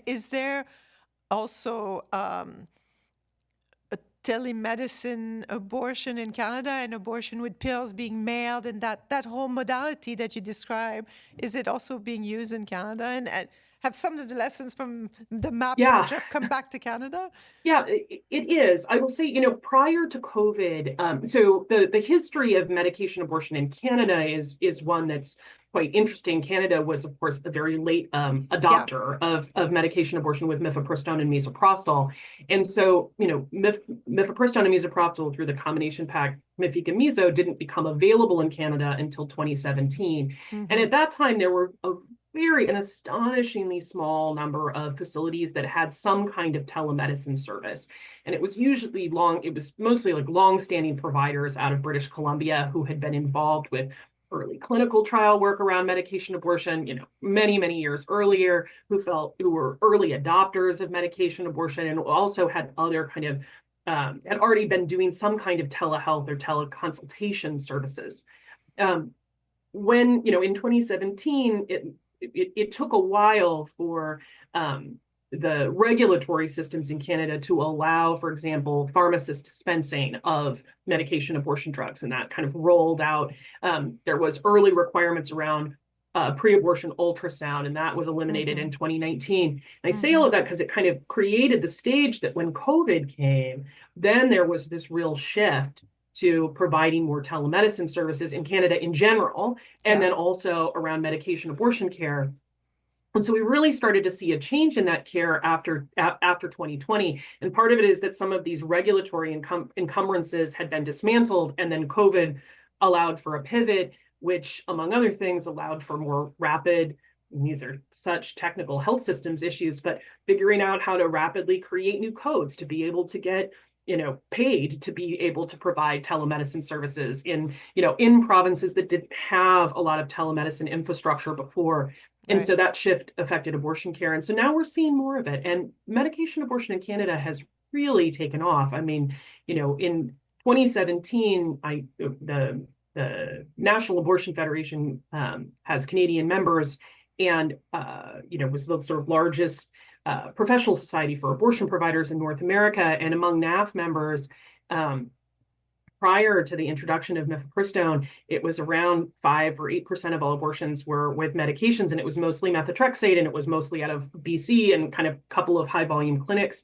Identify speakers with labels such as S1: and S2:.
S1: Is there also a telemedicine abortion in Canada and abortion with pills being mailed and that whole modality that you describe, is it also being used in Canada? And have some of the lessons from the MAP
S2: Yeah,
S1: project come back to Canada?
S2: yeah, it is. I will say, prior to COVID, so the history of medication abortion in Canada is one that's quite interesting. Canada was, of course, a very late
S1: Yeah.
S2: adopter of medication abortion with mifepristone and misoprostol, and so mifepristone and misoprostol through the combination pack Mifec and Miso didn't become available in Canada until 2017, and
S1: Mm-hmm.
S2: at that time there were an astonishingly small number of facilities that had some kind of telemedicine service. And it was mostly like long-standing providers out of British Columbia who had been involved with early clinical trial work around medication abortion, many, many years earlier, who were early adopters of medication abortion and also had other kind of had already been doing some kind of telehealth or teleconsultation services. Um, in 2017, it took a while for the regulatory systems in Canada to allow, for example, pharmacist dispensing of medication abortion drugs, and that kind of rolled out. There was early requirements around pre-abortion ultrasound, and that was eliminated
S1: Mm-hmm.
S2: in 2019. And I say all
S1: Mm-hmm.
S2: of that because it kind of created the stage that when COVID came, then there was this real shift to providing more telemedicine services in Canada in general, and
S1: Yeah.
S2: then also around medication abortion care. And so we really started to see a change in that care after 2020. And part of it is that some of these regulatory encumbrances had been dismantled, and then COVID allowed for a pivot, which, among other things, allowed for more rapid. These are such technical health systems issues, but figuring out how to rapidly create new codes to be able to get paid to be able to provide telemedicine services in provinces that didn't have a lot of telemedicine infrastructure before. And
S1: Right.
S2: so that shift affected abortion care. And so now we're seeing more of it. And medication abortion in Canada has really taken off. I mean, in 2017, the National Abortion Federation has Canadian members and, was the sort of largest professional society for abortion providers in North America. And among NAF members, um, prior to the introduction of mifepristone, it was around 5 or 8% of all abortions were with medications, and it was mostly methotrexate, and it was mostly out of BC and kind of a couple of high volume clinics.